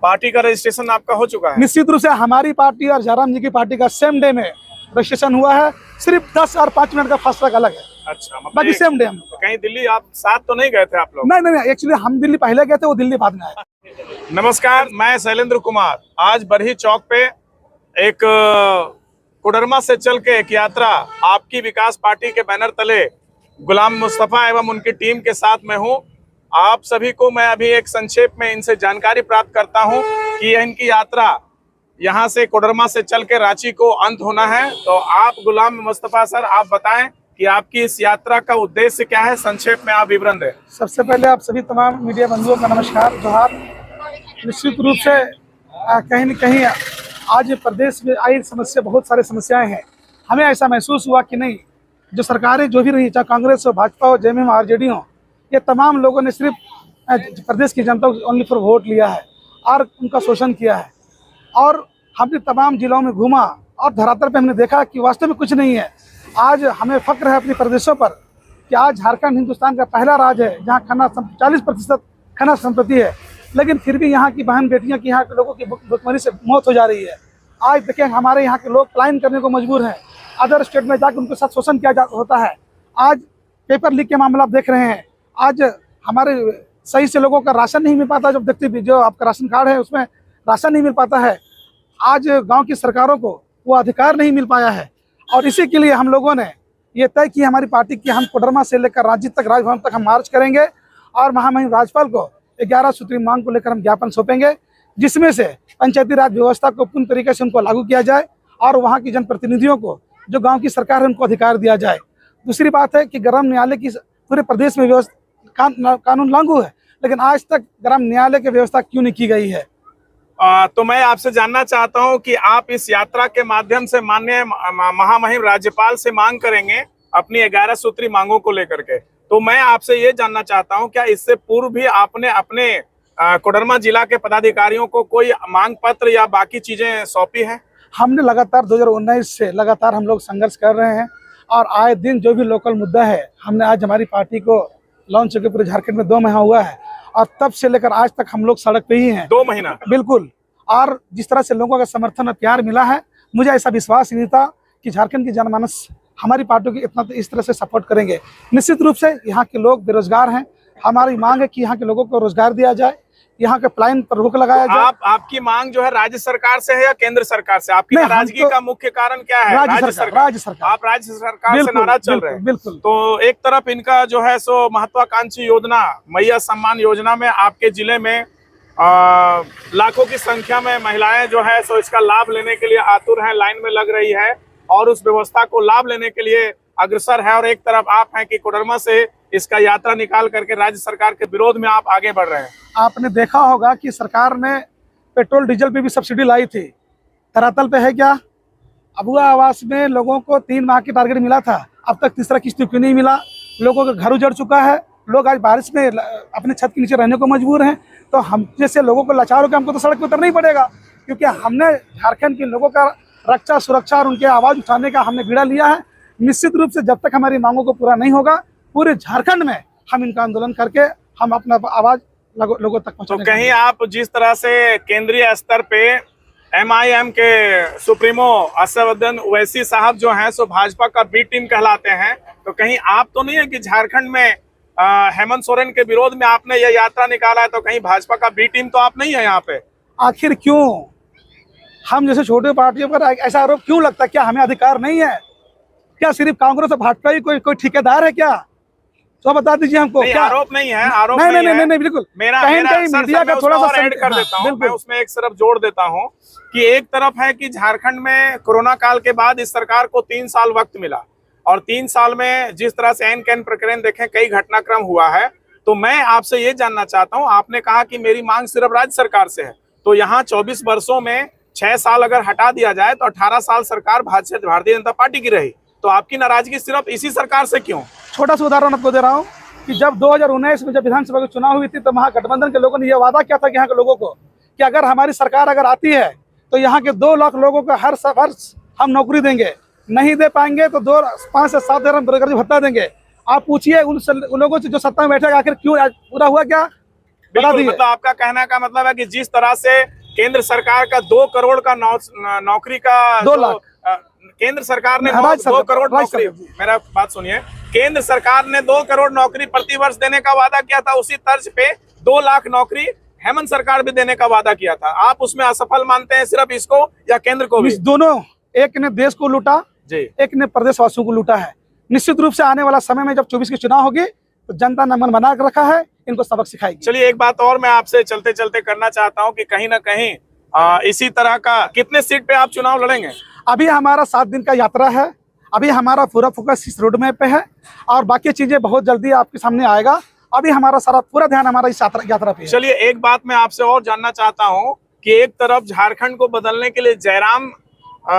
Party का registration आपका हो चुका है? निश्चित रूप से हमारी पार्टी और जयराम जी की पार्टी का सेम डे में रजिस्ट्रेशन हुआ है। सिर्फ 10 और 5 मिनट का फासला अलग है। अच्छा, मतलब बाकी सेम डे। कहीं दिल्ली आप साथ तो नहीं गए थे आप लोग? नहीं, एक्चुअली हम दिल्ली पहले गए थे, वो दिल्ली बाद में आए। नमस्कार, मैं शैलेंद्र कुमार। आज बरही चौक पे एक कोडरमा से चल के एक यात्रा आपकी विकास पार्टी के बैनर तले गुलाम मुस्तफा एवं उनकी टीम के साथ में हूं। आप सभी को मैं अभी एक संक्षेप में इनसे जानकारी प्राप्त करता हूं कि इनकी यात्रा यहां से कोडरमा से चल के रांची को अंत होना है। तो आप गुलाम मुस्तफा सर, आप बताएं कि आपकी इस यात्रा का उद्देश्य क्या है, संक्षेप में आप विवरण दें। सबसे पहले आप सभी तमाम मीडिया बंधुओं का नमस्कार, जोहार। निश्चित रूप से कहीं न कहीं आज प्रदेश में आई समस्या, बहुत सारी समस्याएं हैं। हमें ऐसा महसूस हुआ कि नहीं, जो सरकारें जो भी रही, चाहे कांग्रेस हो, भाजपा हो, जेएमएम, आरजेडी हो, ये तमाम लोगों ने सिर्फ प्रदेश की जनता को ओनली फॉर वोट लिया है और उनका शोषण किया है। और हमने तमाम जिलों में घूमा और धरातल पे हमने देखा कि वास्तव में कुछ नहीं है। आज हमें फक्र है अपने प्रदेशों पर कि आज झारखंड हिंदुस्तान का पहला राज्य है जहाँ 40% खनिज संपत्ति है, लेकिन फिर भी यहाँ की बहन बेटियाँ की, यहाँ के लोगों की भुखमरी से मौत हो जा रही है। आज देखें, हमारे यहाँ के लोग पलायन करने को मजबूर हैं, अदर स्टेट में जाकर उनके साथ शोषण किया होता है। आज पेपर लीक के मामला आप देख रहे हैं। आज हमारे सही से लोगों का राशन नहीं मिल पाता, जब देखते भी जो आपका राशन कार्ड है उसमें राशन नहीं मिल पाता है। आज गांव की सरकारों को वो अधिकार नहीं मिल पाया है और इसी के लिए हम लोगों ने ये तय किया हमारी पार्टी की, हम कोडरमा से लेकर राज्य तक, राजभवन तक हम मार्च करेंगे और महामहिम राज्यपाल को 11 सूत्री मांग को लेकर हम ज्ञापन सौंपेंगे, जिसमें से पंचायती राज व्यवस्था को पूर्ण तरीके से उनको लागू किया जाए और वहाँ की जनप्रतिनिधियों को, जो गाँव की सरकार है, उनको अधिकार दिया जाए। दूसरी बात है कि ग्राम न्यायालय की पूरे प्रदेश में कानून लागू है, लेकिन आज तक ग्राम न्यायालय की व्यवस्था क्यों नहीं की गई है। तो मैं आपसे जानना चाहता हूं कि आप इस यात्रा के माध्यम से माननीय महामहिम राज्यपाल से मांग करेंगे अपनी 11 सूत्री मांगों को लेकर के। तो मैं आपसे ये जानना चाहता हूं, क्या इससे पूर्व भी आपने अपने कोडरमा जिला के पदाधिकारियों को कोई मांग पत्र या बाकी चीजें सौंपी है? हमने लगातार 2019 से लगातार हम लोग संघर्ष कर रहे हैं और आए दिन जो भी लोकल मुद्दा है, हमने आज हमारी पार्टी को लॉन्च होकर पूरे झारखंड में 2 महीना हुआ है और तब से लेकर आज तक हम लोग सड़क पे ही हैं। 2 महीना? बिल्कुल। और जिस तरह से लोगों का समर्थन और प्यार मिला है, मुझे ऐसा विश्वास नहीं था कि झारखंड की जनमानस हमारी पार्टी की इतना इस तरह से सपोर्ट करेंगे। निश्चित रूप से यहाँ के लोग बेरोजगार हैं, हमारी मांग है कि यहाँ के लोगों को रोजगार दिया जाए, यहाँ के पलायन पर रोक लगाया जाए। आपकी मांग जो है राज्य सरकार से है या केंद्र सरकार से? आपकी नाराजगी का मुख्य कारण क्या है? राज्य सरकार। आप राज्य सरकार से नाराज चल रहे हैं? बिल्कुल। तो एक तरफ इनका जो है सो महत्वाकांक्षी योजना मैया सम्मान योजना में आपके जिले में लाखों की संख्या में महिलाएं जो है सो इसका लाभ लेने के लिए आतुर हैं, लाइन में लग रही है और उस व्यवस्था को लाभ लेने के लिए अग्रसर है। और एक तरफ आप हैं कि कोडरमा से इसका यात्रा निकाल करके राज्य सरकार के विरोध में आप आगे बढ़ रहे हैं। आपने देखा होगा कि सरकार ने पेट्रोल डीजल पे भी सब्सिडी लाई थी, धरातल पे है क्या? अबुआ आवास में लोगों को 3 माह की टारगेट मिला था, अब तक तीसरा किस्त क्यों नहीं मिला? लोगों का घर उजड़ चुका है, लोग आज बारिश में अपने छत के नीचे रहने को मजबूर हैं। तो हम जैसे लोगों को लाचार होकर हमको तो सड़क पर उतरना ही पड़ेगा, क्योंकि हमने झारखंड के लोगों का रक्षा, सुरक्षा और उनके आवाज़ उठाने का हमने बीड़ा लिया है। निश्चित रूप से जब तक हमारी मांगों को पूरा नहीं होगा, पूरे झारखंड में हम इनका आंदोलन करके हम अपना आवाज़ लोगों तक पहुंचाने। तो कहीं आप जिस तरह से केंद्रीय स्तर पे MIM के सुप्रीमो असदुद्दीन ओवैसी साहब जो हैं सो भाजपा का बी टीम कहलाते हैं, तो कहीं आप तो नहीं है कि झारखंड में हेमंत सोरेन के विरोध में आपने यह यात्रा निकाला है, तो कहीं भाजपा का बी टीम तो आप नहीं है यहाँ पे? आखिर क्यों हम जैसे छोटे पार्टियों पर ऐसा आरोप क्यों लगता है? क्या हमें अधिकार नहीं है क्या? सिर्फ कांग्रेस और भाजपा ही कोई ठेकेदार है क्या? तो बता दीजिए हमको। क्या आरोप नहीं है? आरोप नहीं, बिल्कुल। मेरा मीडिया का थोड़ा सा ऐड कर देता हूँ, मैं उसमें एक तरफ जोड़ देता हूँ कि एक तरफ है कि झारखंड में कोरोना काल के बाद इस सरकार को 3 साल वक्त मिला और 3 साल में जिस तरह से एन कैन प्रकरण देखें, कई घटनाक्रम हुआ है। तो मैं आपसे ये जानना चाहता हूँ, आपने कहा कि मेरी मांग सिर्फ राज्य सरकार से है, तो यहाँ 24 वर्षों में 6 साल अगर हटा दिया जाए तो 18 साल सरकार भारतीय जनता पार्टी की रही, तो आपकी नाराजगी सिर्फ इसी सरकार से क्यों? छोटा सा उदाहरण आपको दे रहा हूँ कि जब 2019 में जब विधानसभा के चुनाव हुई थी, तो महागठबंधन के लोगों ने यह वादा किया था कि यहाँ के लोगों को कि अगर हमारी सरकार अगर आती है तो यहाँ के 2 लाख लोगों को हर वर्ष हम नौकरी देंगे, नहीं दे पाएंगे तो 5 से 7 हज़ार बेरोजगारी भत्ता देंगे। आप पूछिए उन लोगों से जो सत्ता में बैठे, आखिर क्यों पूरा हुआ क्या? बिल्कुल, दिए। मतलब आपका कहना का मतलब है कि जिस तरह से केंद्र सरकार का 2 करोड़ का नौकरी का 2 लाख केंद्र सरकार ने 2 राज्य करोड़ नौकरी, मेरा बात सुनिए, केंद्र सरकार ने 2 करोड़ नौकरी प्रतिवर्ष देने का वादा किया था, उसी तर्ज पे 2 लाख नौकरी हेमंत सरकार भी देने का वादा किया था। आप उसमें असफल मानते हैं सिर्फ इसको या केंद्र को भी? इस दोनों, एक ने देश को लूटा जी, एक ने प्रदेशवासियों को लूटा है। निश्चित रूप से आने वाला समय में जब 24 की चुनाव होगी तो जनता ने मन बना कर रखा है, इनको सबक सिखाएगी। चलिए एक बात और मैं आपसे चलते चलते करना चाहता हूं कि कहीं ना कहीं इसी तरह का कितने सीट पे आप चुनाव लड़ेंगे? अभी हमारा 7 दिन का यात्रा है, अभी हमारा पूरा फोकस इस रोड मैप पे है और बाकी चीजें बहुत जल्दी आपके सामने आएगा। अभी हमारा सारा पूरा ध्यान हमारा इस यात्रा पे है। चलिए एक बात मैं आपसे और जानना चाहता हूं कि एक तरफ झारखंड को बदलने के लिए जयराम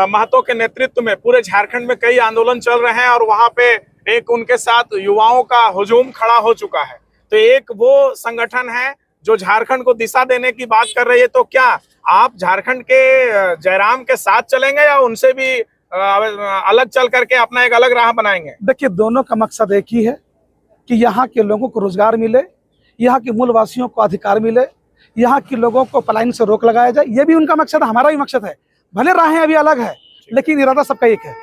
महतो के नेतृत्व में पूरे झारखंड में कई आंदोलन चल रहे हैं और वहां पे एक उनके साथ युवाओं का हुजूम खड़ा हो चुका है, तो एक वो संगठन है जो झारखंड को दिशा देने की बात कर रही है, तो क्या आप झारखंड के जयराम के साथ चलेंगे या उनसे भी अलग चल करके अपना एक अलग राह बनाएंगे? देखिए, दोनों का मकसद एक ही है कि यहाँ के लोगों को रोजगार मिले, यहाँ के मूलवासियों को अधिकार मिले, यहाँ के लोगों को पलायन से रोक लगाया जाए। ये भी उनका मकसद है, हमारा भी मकसद है। भले राहें अभी अलग है लेकिन इरादा सबका एक है।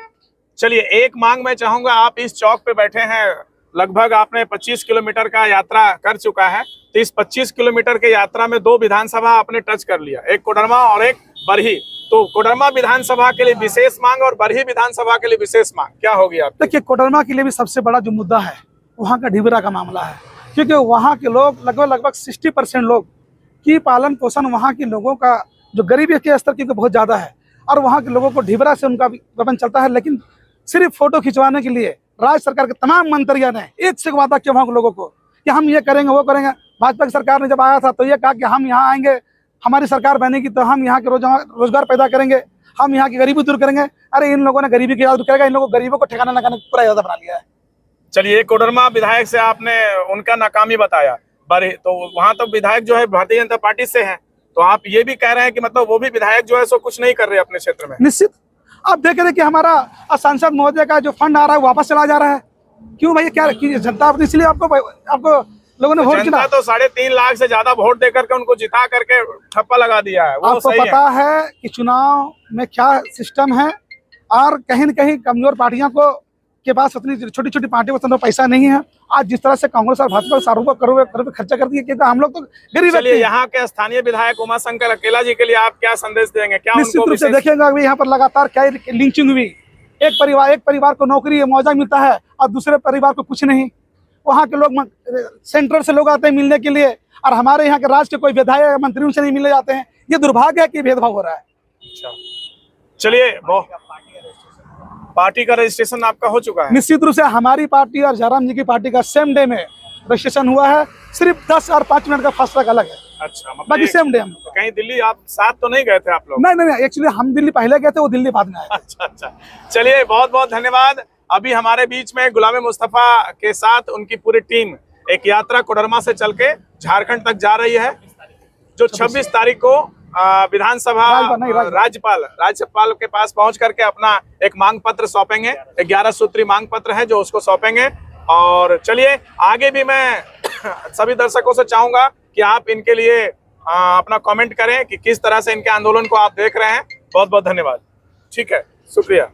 चलिए एक मांग मैं चाहूंगा, आप इस चौक पे बैठे हैं, लगभग आपने 25 किलोमीटर का यात्रा कर चुका है, तो इस 25 किलोमीटर के यात्रा में 2 विधानसभा आपने टच कर लिया, एक कोडरमा और एक बरही। तो कोडरमा विधानसभा के लिए विशेष मांग और बरही विधानसभा के लिए विशेष मांग क्या होगी आप? देखिए, कोडरमा के लिए भी सबसे बड़ा जो मुद्दा है वहाँ का ढिबरा का मामला है, क्योंकि वहाँ के लोग लगभग 60% लोग की पालन पोषण, वहाँ के लोगों का जो गरीबी के स्तर क्योंकि बहुत ज़्यादा है और वहाँ के लोगों को ढिबरा से उनका प्रबंध चलता है। लेकिन सिर्फ फोटो खिंचवाने के लिए राज्य सरकार के तमाम मंत्रियों ने एक से वादा किया वहाँ के लोगों को कि हम ये करेंगे वो करेंगे। भाजपा की सरकार ने जब आया था तो ये कहा कि हम यहाँ आएंगे, हमारी सरकार बनेगी तो हम यहाँ के रोजगार पैदा करेंगे, हम यहाँ की गरीबी दूर करेंगे। अरे इन लोगों ने गरीबी की दूर करेगा, इन लोगों को गरीबों को ठिकाना लगाने का पूरा इरादा बना लिया है। चलिए, कोडरमा विधायक से आपने उनका नाकामी बताया, बरही तो वहां तो विधायक जो है भारतीय जनता पार्टी से हैं, तो आप ये भी कह रहे हैं कि मतलब वो भी विधायक जो है सो कुछ नहीं कर रहे अपने क्षेत्र में? निश्चित, आप देख रहे हैं कि हमारा सांसद महोदय का जो फंड आ रहा है वापस चला जा रहा है। क्यों भैया, क्या जनता, इसलिए आपको लोगों ने वोट जनता तो 3.5 लाख से ज्यादा वोट देकर के उनको जिता करके ठप्पा लगा दिया है, वो आपको सही पता है कि चुनाव में क्या सिस्टम है और कहीं न कहीं कमजोर पार्टियों को के पास उतनी छोटी छोटी पार्टियों को पैसा नहीं है। आज जिस तरह से कांग्रेस और भाजपा सारों करोड़ खर्चा करती है, क्योंकि हम लोग तो गरीब चलिए, यहाँ के स्थानीय विधायक उमाशंकर अकेला जी के लिए आप क्या संदेश देंगे? क्या निश्चित रूप से देखेंगे अभी यहाँ पर लगातार क्या लिंचिंग हुई, एक परिवार को नौकरी मुआवजा मिलता है और दूसरे परिवार को कुछ नहीं। वहाँ के लोग सेंट्रल से लोग आते हैं मिलने के लिए और हमारे यहाँ के राज्य के कोई विधायक मंत्रियों से नहीं मिलने जाते हैं। ये दुर्भाग्य है कि भेदभाव हो रहा है। अच्छा, चलिए, पार्टी का रजिस्ट्रेशन आपका हो चुका है? निश्चित रूप से हमारी पार्टी और जयराम जी की पार्टी का सेम डे में रजिस्ट्रेशन हुआ है, सिर्फ 10 और 5 मिनट का फासला अलग है। अच्छा, मतलब बाकी सेम डे हम। कहीं दिल्ली आप साथ तो नहीं गए थे आप लोग? नहीं, एक्चुअली हम दिल्ली पहले गए थे, वो दिल्ली बाद में आए। अच्छा, चलिए बहुत बहुत धन्यवाद। अभी हमारे बीच में गुलाम मुस्तफा के साथ उनकी पूरी टीम एक यात्रा कोडरमा से चल के झारखंड तक जा रही है, जो 26 तारीख को विधानसभा राज्यपाल के पास पहुंच करके अपना एक मांग पत्र सौंपेंगे। 11 सूत्री मांग पत्र है जो उसको सौंपेंगे। और चलिए आगे भी मैं सभी दर्शकों से चाहूंगा कि आप इनके लिए अपना कमेंट करें कि किस तरह से इनके आंदोलन को आप देख रहे हैं। बहुत बहुत धन्यवाद। ठीक है, शुक्रिया।